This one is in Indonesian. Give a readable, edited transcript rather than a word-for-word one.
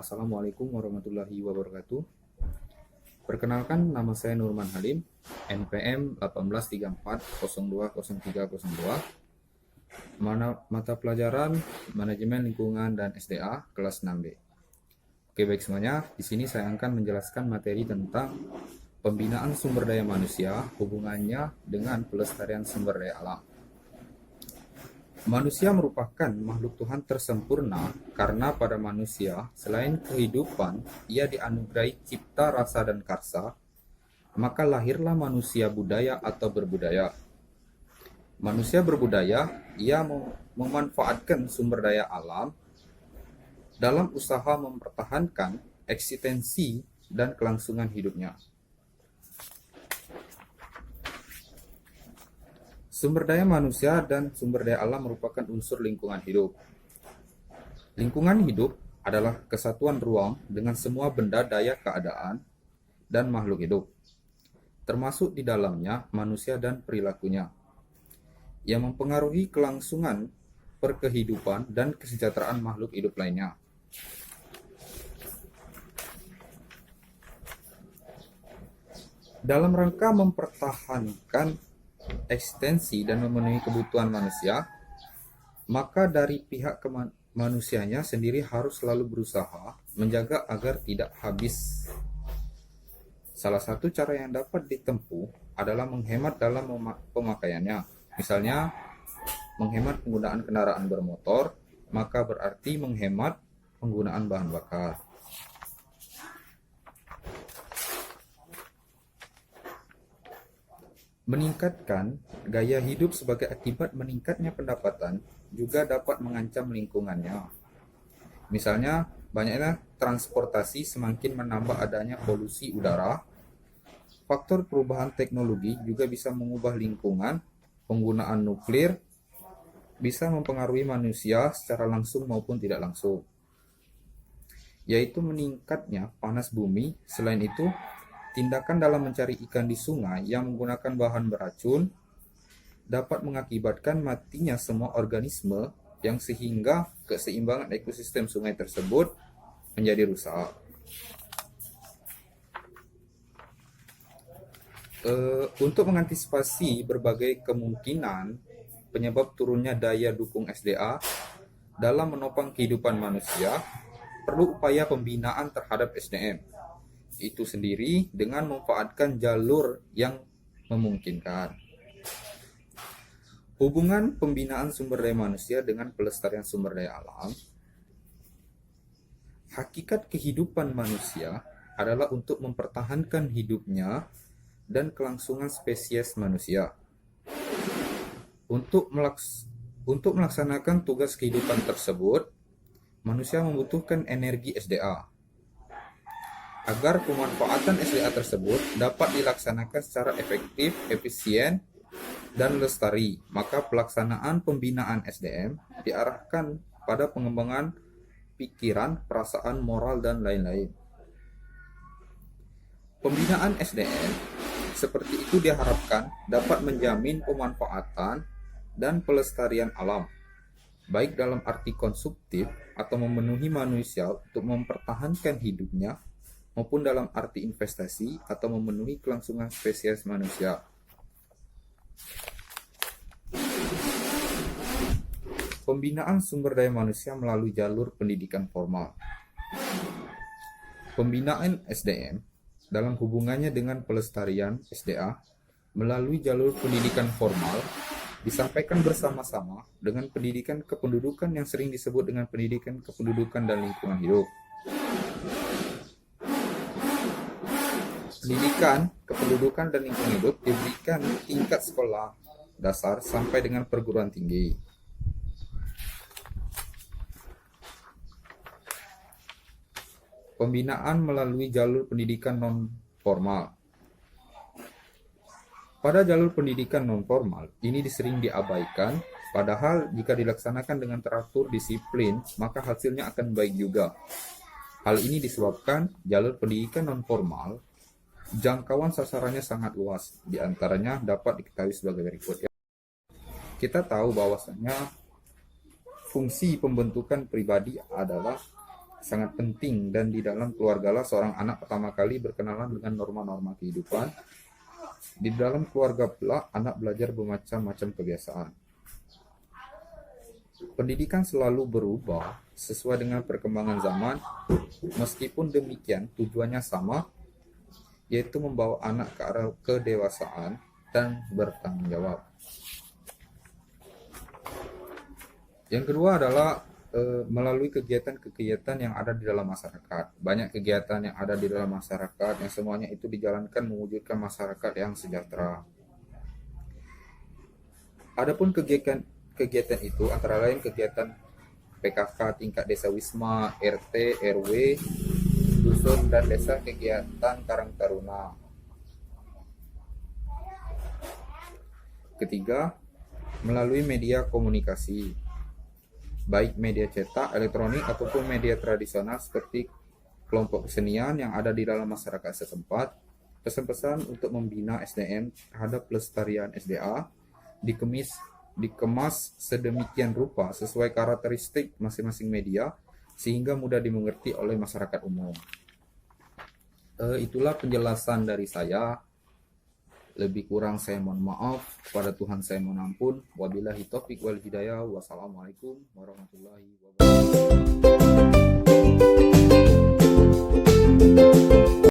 Assalamualaikum warahmatullahi wabarakatuh. Perkenalkan, nama saya Nurman Halim, NPM 1834020302. Mata pelajaran Manajemen Lingkungan dan SDA kelas 6B. Oke, baik semuanya. Di sini saya akan menjelaskan materi tentang pembinaan sumber daya manusia, hubungannya dengan pelestarian sumber daya alam. Manusia merupakan makhluk Tuhan tersempurna karena pada manusia, selain kehidupan, ia dianugerahi cipta, rasa, dan karsa, maka lahirlah manusia budaya atau berbudaya. Manusia berbudaya, ia memanfaatkan sumber daya alam dalam usaha mempertahankan eksistensi dan kelangsungan hidupnya. Sumber daya manusia dan sumber daya alam merupakan unsur lingkungan hidup. Lingkungan hidup adalah kesatuan ruang dengan semua benda, daya, keadaan, dan makhluk hidup, termasuk di dalamnya manusia dan perilakunya, yang mempengaruhi kelangsungan perkehidupan dan kesejahteraan makhluk hidup lainnya. Dalam rangka mempertahankan eksistensi dan memenuhi kebutuhan manusia, maka dari pihak manusianya sendiri harus selalu berusaha menjaga agar tidak habis. Salah satu cara yang dapat ditempuh adalah menghemat dalam pemakaiannya. Misalnya, menghemat penggunaan kendaraan bermotor, maka berarti menghemat penggunaan bahan bakar. Meningkatkan gaya hidup sebagai akibat meningkatnya pendapatan juga dapat mengancam lingkungannya. Misalnya, banyaknya transportasi semakin menambah adanya polusi udara. Faktor perubahan teknologi juga bisa mengubah lingkungan. Penggunaan nuklir bisa mempengaruhi manusia secara langsung maupun tidak langsung, yaitu meningkatnya panas bumi. Selain itu, tindakan dalam mencari ikan di sungai yang menggunakan bahan beracun dapat mengakibatkan matinya semua organisme, yang sehingga keseimbangan ekosistem sungai tersebut menjadi rusak. Untuk mengantisipasi berbagai kemungkinan penyebab turunnya daya dukung SDA dalam menopang kehidupan manusia, perlu upaya pembinaan terhadap SDM itu sendiri dengan memanfaatkan jalur yang memungkinkan. Hubungan pembinaan sumber daya manusia dengan pelestarian sumber daya alam. Hakikat kehidupan manusia adalah untuk mempertahankan hidupnya dan kelangsungan spesies manusia. Untuk melaksanakan tugas kehidupan tersebut, manusia membutuhkan energi SDA. Agar pemanfaatan SDA tersebut dapat dilaksanakan secara efektif, efisien, dan lestari, maka pelaksanaan pembinaan SDM diarahkan pada pengembangan pikiran, perasaan, moral, dan lain-lain. Pembinaan SDM seperti itu diharapkan dapat menjamin pemanfaatan dan pelestarian alam, baik dalam arti konsumtif atau memenuhi manusia untuk mempertahankan hidupnya, maupun dalam arti investasi atau memenuhi kelangsungan spesies manusia. Pembinaan sumber daya manusia melalui jalur pendidikan formal. Pembinaan SDM dalam hubungannya dengan pelestarian SDA melalui jalur pendidikan formal disampaikan bersama-sama dengan pendidikan kependudukan yang sering disebut dengan pendidikan kependudukan dan lingkungan hidup. Pendidikan, kependudukan, dan lingkungan hidup diberikan tingkat sekolah dasar sampai dengan perguruan tinggi. Pembinaan melalui jalur pendidikan non-formal. Pada jalur pendidikan non-formal, ini sering diabaikan, padahal jika dilaksanakan dengan teratur disiplin, maka hasilnya akan baik juga. Hal ini disebabkan jalur pendidikan non-formal jangkauan sasarannya sangat luas, diantaranya dapat diketahui sebagai berikut. Kita tahu bahwasanya fungsi pembentukan pribadi adalah sangat penting, dan di dalam keluargalah seorang anak pertama kali berkenalan dengan norma-norma kehidupan. Di dalam keluarga pula anak belajar bermacam-macam kebiasaan. Pendidikan selalu berubah sesuai dengan perkembangan zaman. Meskipun demikian, tujuannya sama, yaitu membawa anak ke arah kedewasaan dan bertanggung jawab. Yang kedua adalah melalui kegiatan-kegiatan yang ada di dalam masyarakat. Banyak kegiatan yang ada di dalam masyarakat yang semuanya itu dijalankan mewujudkan masyarakat yang sejahtera. Adapun kegiatan itu antara lain kegiatan PKK tingkat desa Wisma, RT, RW, dusun dan desa, kegiatan Karang Taruna. Ketiga, melalui media komunikasi, baik media cetak, elektronik, ataupun media tradisional seperti kelompok kesenian yang ada di dalam masyarakat setempat. Pesan-pesan untuk membina SDM terhadap pelestarian SDA dikemas sedemikian rupa sesuai karakteristik masing-masing media sehingga mudah dimengerti oleh masyarakat umum. Itulah penjelasan dari saya. Lebih kurang saya mohon maaf, kepada Tuhan saya mohon ampun. Wabillahi taufiq wal hidayah. Wassalamualaikum warahmatullahi wabarakatuh.